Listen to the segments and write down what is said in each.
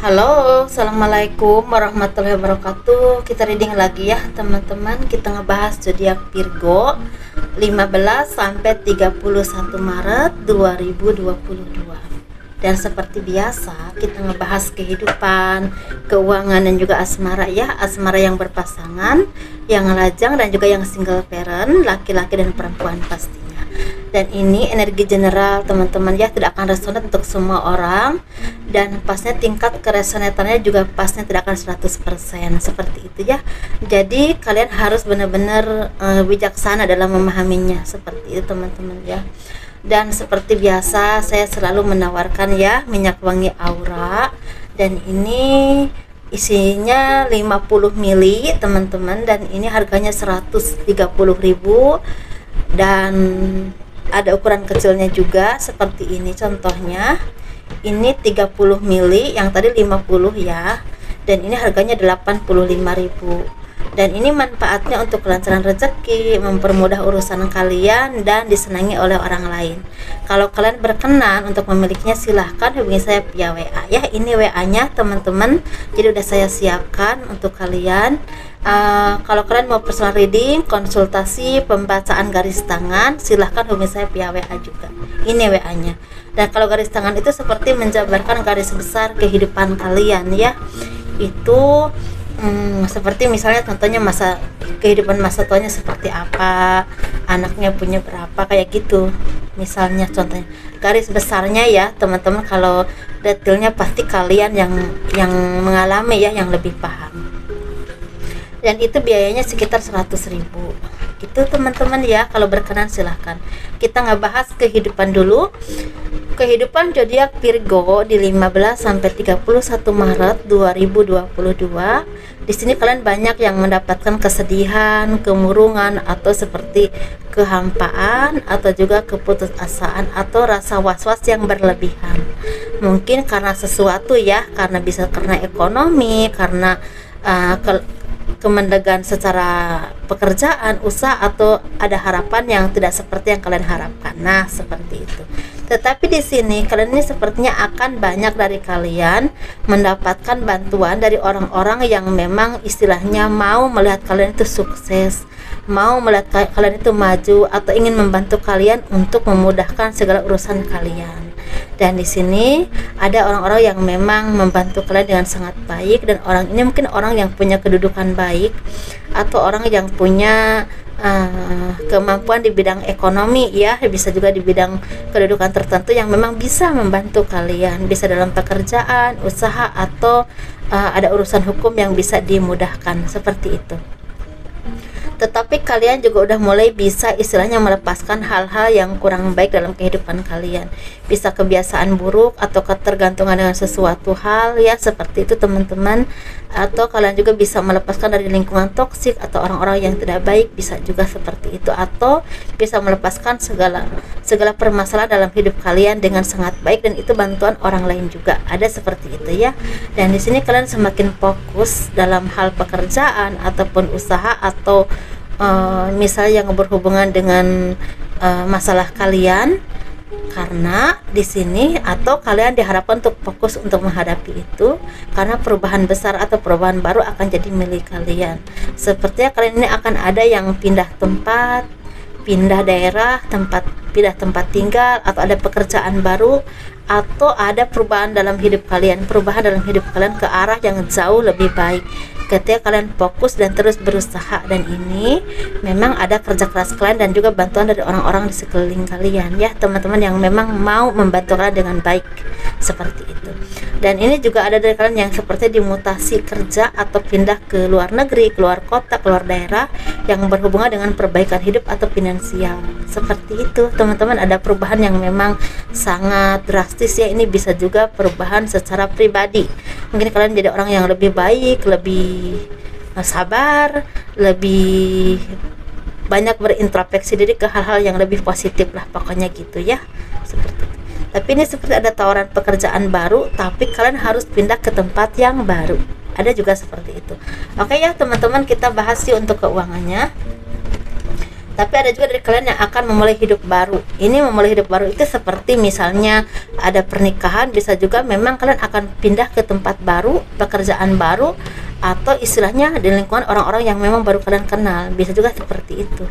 Halo, assalamualaikum warahmatullahi wabarakatuh. Kita reading lagi ya teman-teman. Kita ngebahas zodiak Virgo 15 sampai 31 Maret 2022. Dan seperti biasa kita ngebahas kehidupan, keuangan dan juga asmara ya. Asmara yang berpasangan, yang lajang dan juga yang single parent, laki-laki dan perempuan pastinya. Dan ini energi general teman-teman ya, tidak akan resonan untuk semua orang, dan pasnya tingkat keresonatannya juga pasnya tidak akan 100% seperti itu ya. Jadi kalian harus benar-benar bijaksana dalam memahaminya seperti itu teman-teman ya. Dan seperti biasa saya selalu menawarkan ya minyak wangi aura, dan ini isinya 50 ml teman-teman, dan ini harganya 130.000, dan ada ukuran kecilnya juga seperti ini. Contohnya ini 30 ml, yang tadi 50 ya, dan ini harganya 85.000. Dan ini manfaatnya untuk kelancaran rezeki, mempermudah urusan kalian, dan disenangi oleh orang lain. Kalau kalian berkenan untuk memilikinya, silahkan hubungi saya via WA ya. Ini WA-nya teman-teman, jadi udah saya siapkan untuk kalian. Kalau kalian mau personal reading, konsultasi, pembacaan garis tangan, silahkan hubungi saya via WA juga. Ini WA-nya. Dan kalau garis tangan itu seperti menjabarkan garis besar kehidupan kalian ya. Itu seperti misalnya contohnya kehidupan masa tuanya seperti apa, anaknya punya berapa, kayak gitu misalnya. Contohnya garis besarnya ya teman-teman, kalau detailnya pasti kalian yang mengalami ya, yang lebih paham. Dan itu biayanya sekitar 100.000 gitu teman-teman ya. Kalau berkenan silahkan. Kita ngebahas kehidupan dulu. Kehidupan zodiak Virgo di 15 sampai 31 Maret 2022. Di sini kalian banyak yang mendapatkan kesedihan, kemurungan, atau seperti kehampaan, atau juga keputusasaan, atau rasa was-was yang berlebihan. Mungkin karena sesuatu ya, karena ekonomi, karena kemendegan secara pekerjaan, usaha, atau ada harapan yang tidak seperti yang kalian harapkan. Nah, seperti itu. Tetapi di sini kalian ini sepertinya akan banyak dari kalian mendapatkan bantuan dari orang-orang yang memang istilahnya mau melihat kalian itu sukses, mau melihat kalian itu maju, atau ingin membantu kalian untuk memudahkan segala urusan kalian. Dan di sini ada orang-orang yang memang membantu kalian dengan sangat baik, dan orang ini mungkin orang yang punya kedudukan baik, atau orang yang punya kemampuan di bidang ekonomi ya, bisa juga di bidang kedudukan tertentu yang memang bisa membantu kalian, bisa dalam pekerjaan, usaha, atau ada urusan hukum yang bisa dimudahkan seperti itu. Tetapi kalian juga udah mulai bisa istilahnya melepaskan hal-hal yang kurang baik dalam kehidupan kalian, bisa kebiasaan buruk atau ketergantungan dengan sesuatu hal ya, seperti itu teman-teman. Atau kalian juga bisa melepaskan dari lingkungan toksik atau orang-orang yang tidak baik, bisa juga seperti itu. Atau bisa melepaskan segala permasalahan dalam hidup kalian dengan sangat baik, dan itu bantuan orang lain juga, ada seperti itu ya. Dan di sini kalian semakin fokus dalam hal pekerjaan ataupun usaha, atau misalnya yang berhubungan dengan masalah kalian, karena di sini atau kalian diharapkan untuk fokus untuk menghadapi itu, karena perubahan besar atau perubahan baru akan jadi milik kalian. Sepertinya kalian ini akan ada yang pindah tempat, pindah daerah, pindah tempat tinggal, atau ada pekerjaan baru, atau ada perubahan dalam hidup kalian ke arah yang jauh lebih baik ketika kalian fokus dan terus berusaha. Dan ini memang ada kerja keras kalian dan juga bantuan dari orang-orang di sekeliling kalian ya teman-teman, yang memang mau membantu kalian dengan baik seperti itu. Dan ini juga ada dari kalian yang seperti dimutasi kerja atau pindah ke luar negeri, keluar kota, keluar daerah, yang berhubungan dengan perbaikan hidup atau finansial seperti itu teman-teman. Ada perubahan yang memang sangat drastis ya. Ini bisa juga perubahan secara pribadi, mungkin kalian jadi orang yang lebih baik, lebih sabar, lebih banyak berintrospeksi diri ke hal-hal yang lebih positif lah pokoknya gitu ya, seperti itu. Tapi ini seperti ada tawaran pekerjaan baru, tapi kalian harus pindah ke tempat yang baru, ada juga seperti itu. Oke ya teman-teman, kita bahas sih untuk keuangannya. Tapi ada juga dari kalian yang akan memulai hidup baru. Ini memulai hidup baru itu seperti misalnya ada pernikahan, bisa juga memang kalian akan pindah ke tempat baru, pekerjaan baru, atau istilahnya di lingkungan orang-orang yang memang baru kalian kenal, bisa juga seperti itu.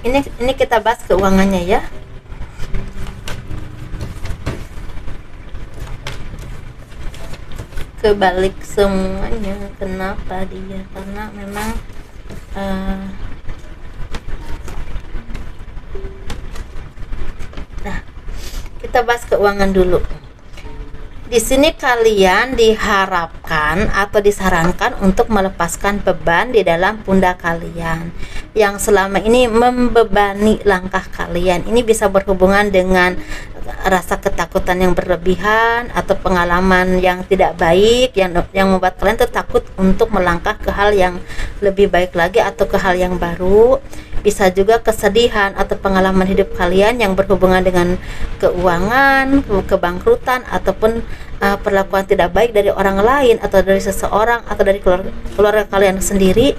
Ini kita bahas keuangannya ya. Kebalik semuanya, kenapa dia? Karena memang nah, kita bahas keuangan dulu. Di sini kalian diharapkan atau disarankan untuk melepaskan beban di dalam pundak kalian yang selama ini membebani langkah kalian. Ini bisa berhubungan dengan rasa ketakutan yang berlebihan atau pengalaman yang tidak baik yang membuat kalian tuh takut untuk melangkah ke hal yang lebih baik lagi atau ke hal yang baru. Bisa juga kesedihan atau pengalaman hidup kalian yang berhubungan dengan keuangan, kebangkrutan, ataupun perlakuan tidak baik dari orang lain atau dari seseorang atau dari keluarga kalian sendiri.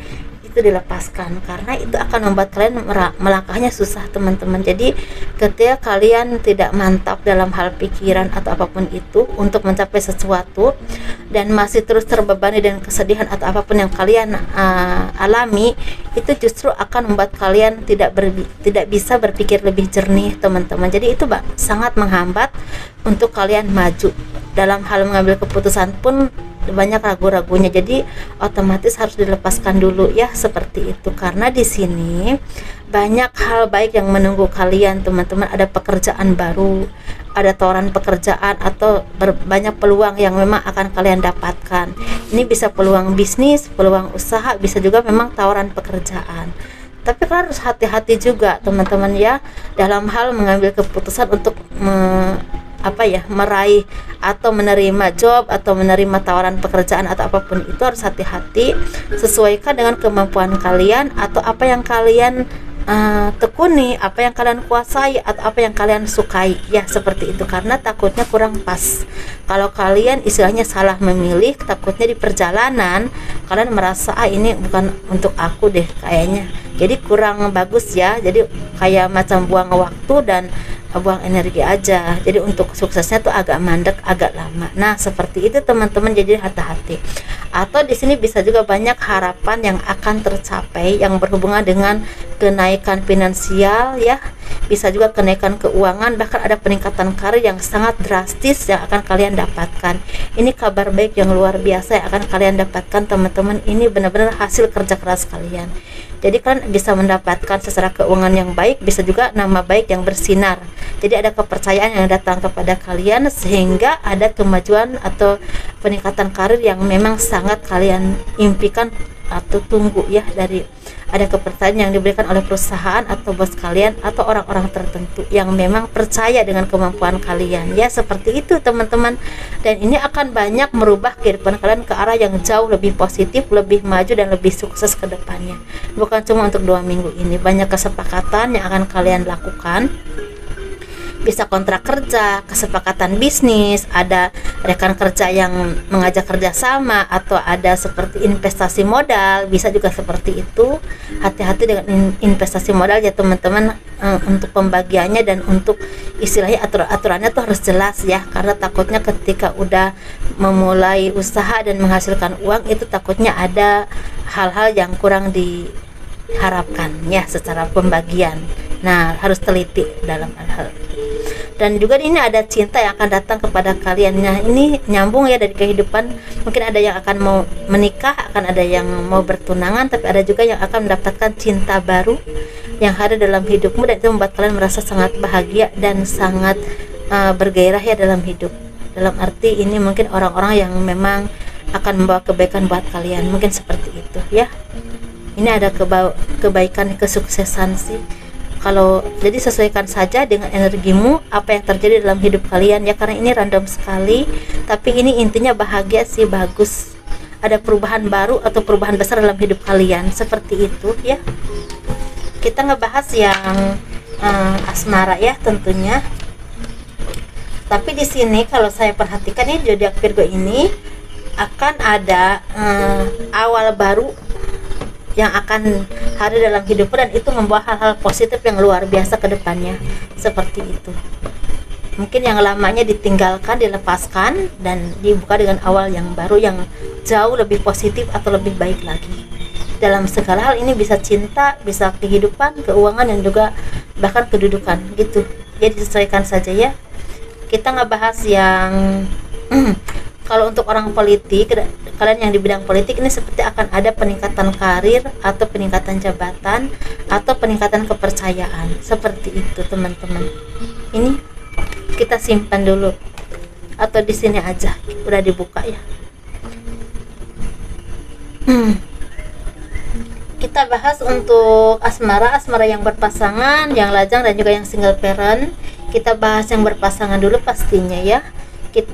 Itu dilepaskan karena itu akan membuat kalian melangkahnya susah, teman-teman. Jadi ketika kalian tidak mantap dalam hal pikiran atau apapun itu untuk mencapai sesuatu dan masih terus terbebani dengan kesedihan atau apapun yang kalian alami, itu justru akan membuat kalian tidak bisa berpikir lebih jernih, teman-teman. Jadi itu sangat menghambat untuk kalian maju dalam hal mengambil keputusan pun banyak ragu-ragunya. Jadi otomatis harus dilepaskan dulu ya, seperti itu. Karena di sini banyak hal baik yang menunggu kalian, teman-teman. Ada pekerjaan baru, ada tawaran pekerjaan atau banyak peluang yang memang akan kalian dapatkan. Ini bisa peluang bisnis, peluang usaha, bisa juga memang tawaran pekerjaan. Tapi kalian harus hati-hati juga, teman-teman ya, dalam hal mengambil keputusan untuk meraih atau menerima job atau menerima tawaran pekerjaan atau apapun itu. Harus hati-hati, sesuaikan dengan kemampuan kalian atau apa yang kalian tekuni, apa yang kalian kuasai atau apa yang kalian sukai ya, seperti itu. Karena takutnya kurang pas kalau kalian istilahnya salah memilih. Takutnya di perjalanan kalian merasa ini bukan untuk aku deh kayaknya, jadi kurang bagus ya. Jadi kayak macam buang waktu dan buang energi aja. Jadi untuk suksesnya tuh agak mandek, agak lama. Nah, seperti itu teman-teman. Jadi hati-hati. Atau di sini bisa juga banyak harapan yang akan tercapai yang berhubungan dengan kenaikan finansial ya. Bisa juga kenaikan keuangan, bahkan ada peningkatan karir yang sangat drastis yang akan kalian dapatkan. Ini kabar baik yang luar biasa yang akan kalian dapatkan, teman-teman. Ini benar-benar hasil kerja keras kalian. Jadi kalian bisa mendapatkan secara keuangan yang baik, bisa juga nama baik yang bersinar. Jadi ada kepercayaan yang datang kepada kalian sehingga ada kemajuan atau peningkatan karir yang memang sangat kalian impikan atau tunggu ya. Dari ada kepercayaan yang diberikan oleh perusahaan atau bos kalian atau orang-orang tertentu yang memang percaya dengan kemampuan kalian ya, seperti itu teman-teman. Dan ini akan banyak merubah kehidupan kalian ke arah yang jauh lebih positif, lebih maju dan lebih sukses ke depannya. Bukan cuma untuk 2 minggu ini, banyak kesepakatan yang akan kalian lakukan. Bisa kontrak kerja, kesepakatan bisnis, ada rekan kerja yang mengajak kerjasama, atau ada seperti investasi modal, bisa juga seperti itu. Hati-hati dengan investasi modal ya teman-teman, untuk pembagiannya dan untuk istilahnya aturannya tuh harus jelas ya, karena takutnya ketika udah memulai usaha dan menghasilkan uang itu takutnya ada hal-hal yang kurang diharapkan ya secara pembagian. Nah, harus teliti dalam hal. Dan juga ini ada cinta yang akan datang kepada kalian. Nah, ini nyambung ya dari kehidupan. Mungkin ada yang akan mau menikah, akan ada yang mau bertunangan, tapi ada juga yang akan mendapatkan cinta baru yang ada dalam hidupmu, dan itu membuat kalian merasa sangat bahagia dan sangat bergairah ya dalam hidup. Dalam arti ini mungkin orang-orang yang memang akan membawa kebaikan buat kalian, mungkin seperti itu ya. Ini ada kebaikan, kesuksesan sih. Kalau jadi sesuaikan saja dengan energimu apa yang terjadi dalam hidup kalian ya, karena ini random sekali, tapi ini intinya bahagia sih, bagus. Ada perubahan baru atau perubahan besar dalam hidup kalian, seperti itu ya. Kita ngebahas yang asmara ya tentunya. Tapi di sini kalau saya perhatikan ini zodiak Virgo ini akan ada awal baru yang akan hadir dalam hidupmu, dan itu membawa hal-hal positif yang luar biasa ke depannya. Seperti itu. Mungkin yang lamanya ditinggalkan, dilepaskan, dan dibuka dengan awal yang baru yang jauh lebih positif atau lebih baik lagi. Dalam segala hal ini, bisa cinta, bisa kehidupan, keuangan, dan juga bahkan kedudukan gitu. Jadi disesuaikan saja ya. Kita nggak bahas yang kalau untuk orang politik, kalian yang di bidang politik ini seperti akan ada peningkatan karir atau peningkatan jabatan atau peningkatan kepercayaan. Seperti itu teman-teman. Ini kita simpan dulu atau di sini aja, udah dibuka ya. Kita bahas untuk asmara yang berpasangan, yang lajang, dan juga yang single parent. Kita bahas yang berpasangan dulu pastinya ya.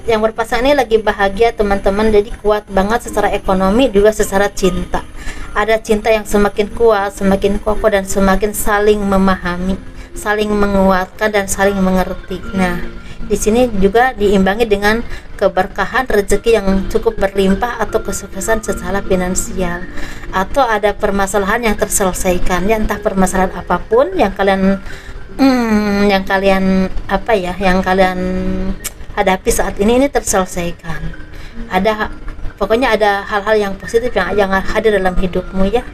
Yang berpasangan ini lagi bahagia teman-teman, jadi kuat banget secara ekonomi, juga secara cinta. Ada cinta yang semakin kuat, semakin kokoh, dan semakin saling memahami, saling menguatkan, dan saling mengerti. Nah, di sini juga diimbangi dengan keberkahan rezeki yang cukup berlimpah atau kesuksesan secara finansial, atau ada permasalahan yang terselesaikan ya, entah permasalahan apapun yang kalian yang kalian hadapi saat ini terselesaikan. Pokoknya ada hal-hal yang positif yang hadir dalam hidupmu ya.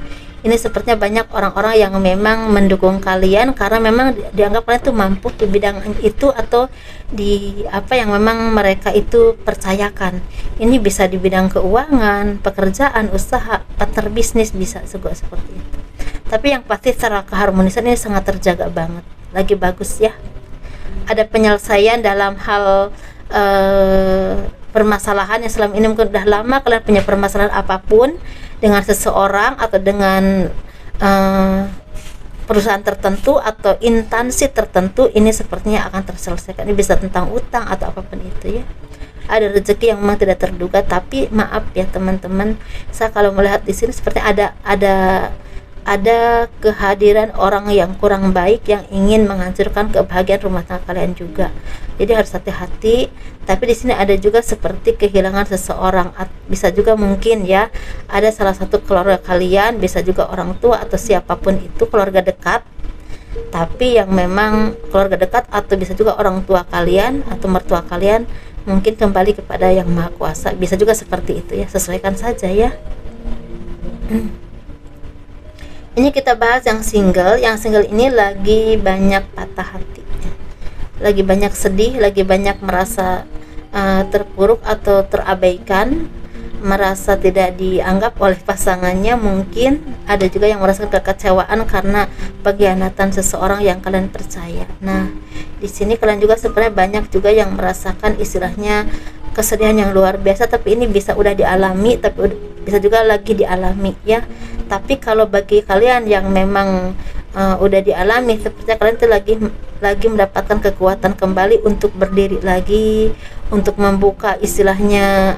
Ini sepertinya banyak orang-orang yang memang mendukung kalian karena memang dianggap kalian tuh mampu di bidang itu, atau di apa yang memang mereka itu percayakan. Ini bisa di bidang keuangan, pekerjaan, usaha, partner bisnis, bisa juga seperti itu. Tapi yang pasti secara keharmonisan ini sangat terjaga banget, lagi bagus ya. Ada penyelesaian dalam hal permasalahan yang selama ini mungkin udah lama kalian punya permasalahan apapun dengan seseorang atau dengan perusahaan tertentu atau instansi tertentu, ini sepertinya akan terselesaikan. Ini bisa tentang utang atau apapun itu ya. Ada rezeki yang memang tidak terduga, tapi maaf ya teman-teman, saya kalau melihat di sini seperti ada kehadiran orang yang kurang baik yang ingin menghancurkan kebahagiaan rumah tangga kalian juga. Jadi harus hati-hati. Tapi di sini ada juga seperti kehilangan seseorang, bisa juga mungkin ya ada salah satu keluarga kalian, bisa juga orang tua atau siapapun itu, keluarga dekat, tapi yang memang keluarga dekat, atau bisa juga orang tua kalian atau mertua kalian mungkin kembali kepada Yang Maha Kuasa, bisa juga seperti itu ya. Sesuaikan saja ya. Ini kita bahas yang single. Yang single ini lagi banyak patah hati, lagi banyak sedih, lagi banyak merasa terpuruk atau terabaikan, merasa tidak dianggap oleh pasangannya. Mungkin ada juga yang merasakan kekecewaan karena pengkhianatan seseorang yang kalian percaya. Nah, di sini kalian juga sebenarnya banyak juga yang merasakan istilahnya kesedihan yang luar biasa, tapi ini bisa udah dialami, tapi bisa juga lagi dialami ya. Tapi kalau bagi kalian yang memang udah dialami, sepertinya kalian tuh lagi mendapatkan kekuatan kembali untuk berdiri lagi, untuk membuka istilahnya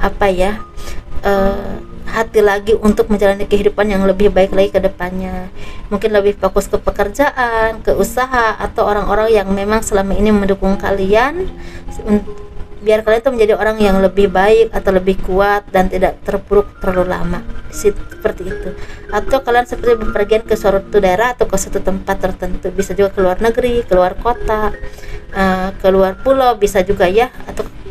hati lagi untuk menjalani kehidupan yang lebih baik lagi ke depannya. Mungkin lebih fokus ke pekerjaan, ke usaha, atau orang-orang yang memang selama ini mendukung kalian biar kalian itu menjadi orang yang lebih baik atau lebih kuat dan tidak terpuruk terlalu lama. Seperti itu. Atau kalian seperti bepergian ke suatu daerah atau ke suatu tempat tertentu, bisa juga ke luar negeri, keluar kota, keluar pulau, bisa juga ya,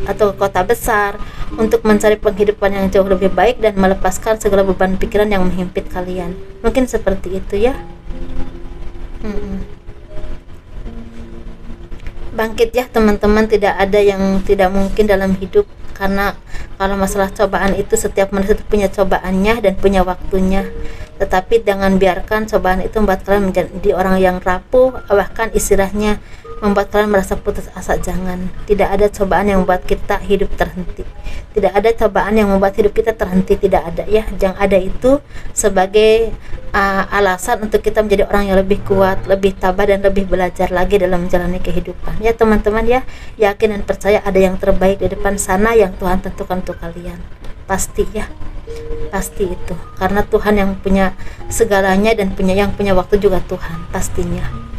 atau ke kota besar untuk mencari penghidupan yang jauh lebih baik dan melepaskan segala beban pikiran yang menghimpit kalian. Mungkin seperti itu ya. Bangkit ya teman-teman, tidak ada yang tidak mungkin dalam hidup, karena kalau masalah cobaan itu setiap manusia itu punya cobaannya dan punya waktunya. Tetapi jangan biarkan cobaan itu membuat kalian menjadi orang yang rapuh, bahkan istilahnya membuat kalian merasa putus asa. Jangan. Tidak ada cobaan yang membuat kita hidup terhenti. Tidak ada cobaan yang membuat hidup kita terhenti, tidak ada ya. Jangan ada itu sebagai alasan untuk kita menjadi orang yang lebih kuat, lebih tabah, dan lebih belajar lagi dalam menjalani kehidupan ya teman-teman ya. Yakin dan percaya ada yang terbaik di depan sana yang Tuhan tentukan untuk kalian. Pasti ya, pasti itu, karena Tuhan yang punya segalanya, dan yang punya waktu juga Tuhan pastinya.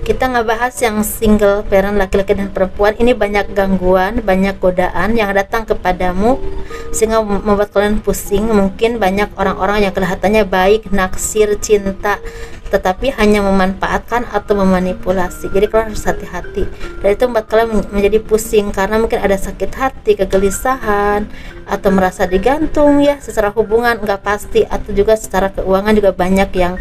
Kita ngebahas yang single parent, laki-laki dan perempuan. Ini banyak gangguan, banyak godaan yang datang kepadamu sehingga membuat kalian pusing. Mungkin banyak orang-orang yang kelihatannya baik, naksir, cinta, tetapi hanya memanfaatkan atau memanipulasi. Jadi kalian harus hati-hati, dan itu membuat kalian menjadi pusing karena mungkin ada sakit hati, kegelisahan, atau merasa digantung ya secara hubungan nggak pasti, atau juga secara keuangan juga banyak yang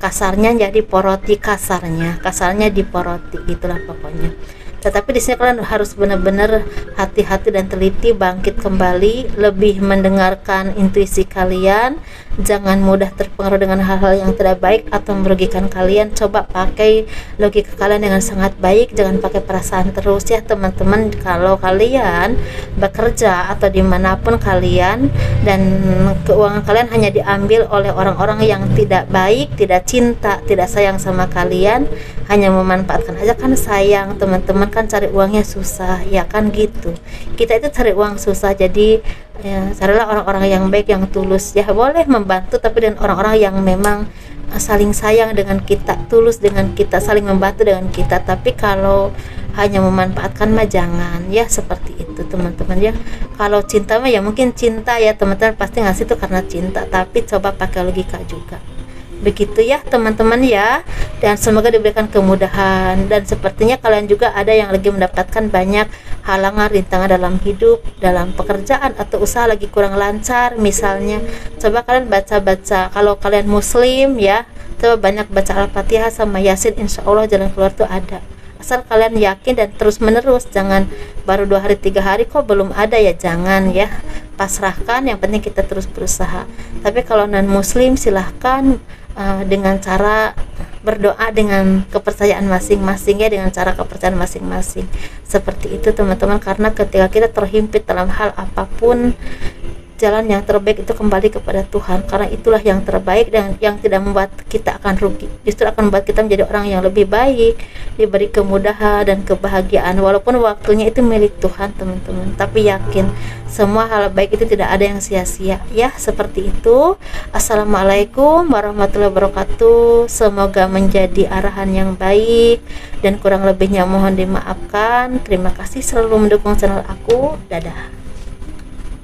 kasarnya jadi poroti, kasarnya diporoti, gitulah pokoknya. Tetapi di sini kalian harus benar-benar hati-hati dan teliti, bangkit kembali, lebih mendengarkan intuisi kalian, jangan mudah terpengaruh dengan hal-hal yang tidak baik atau merugikan kalian. Coba pakai logika kalian dengan sangat baik, jangan pakai perasaan terus ya teman-teman. Kalau kalian bekerja atau dimanapun kalian dan keuangan kalian hanya diambil oleh orang-orang yang tidak baik, tidak cinta, tidak sayang sama kalian, hanya memanfaatkan aja, kan sayang teman-teman, kan cari uangnya susah ya kan gitu. Kita itu cari uang susah, jadi ya, carilah orang-orang yang baik, yang tulus ya, boleh membantu tapi dengan orang-orang yang memang saling sayang dengan kita, tulus dengan kita, saling membantu dengan kita. Tapi kalau hanya memanfaatkan mah jangan ya, seperti itu teman-teman ya. Kalau cinta mah ya mungkin cinta ya teman-teman, pasti ngasih itu karena cinta, tapi coba pakai logika juga. Begitu ya teman-teman ya, dan semoga diberikan kemudahan. Dan sepertinya kalian juga ada yang lagi mendapatkan banyak halangan, rintangan dalam hidup, dalam pekerjaan atau usaha lagi kurang lancar misalnya. Coba kalian baca-baca, kalau kalian muslim ya, coba banyak baca Al-Fatihah sama Yasin, insya Allah jalan keluar tuh ada. Asal kalian yakin dan terus menerus, jangan baru 2 hari 3 hari kok belum ada ya, jangan ya, pasrahkan, yang penting kita terus berusaha. Tapi kalau non muslim silahkan dengan cara berdoa dengan kepercayaan masing-masing ya, dengan cara kepercayaan masing-masing, seperti itu teman-teman. Karena ketika kita terhimpit dalam hal apapun, jalan yang terbaik itu kembali kepada Tuhan, karena itulah yang terbaik dan yang tidak membuat kita akan rugi, justru akan membuat kita menjadi orang yang lebih baik, diberi kemudahan dan kebahagiaan. Walaupun waktunya itu milik Tuhan teman-teman, tapi yakin semua hal baik itu tidak ada yang sia-sia ya, seperti itu. Assalamualaikum warahmatullahi wabarakatuh. Semoga menjadi arahan yang baik, dan kurang lebihnya mohon dimaafkan. Terima kasih selalu mendukung channel aku. Dadah.